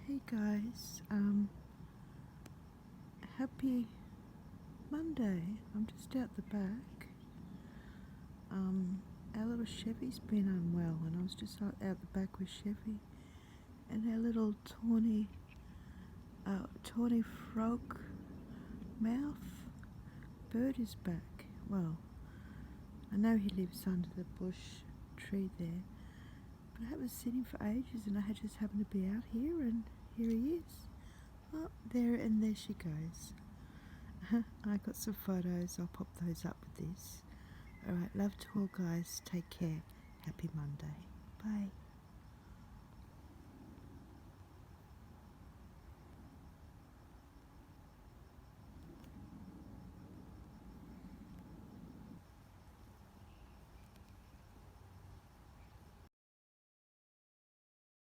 Hey guys, happy Monday. I'm just out the back. Our little Chevy's been unwell and I was just out the back with Chevy, and our little tawny frog mouth bird is back. Well, I know he lives under the bush tree there, but I haven't seen him for ages and I just happened to be out here and here he is. Oh, there she goes. I got some photos, I'll pop those up with this. Alright, love to all guys, take care, happy Monday, bye.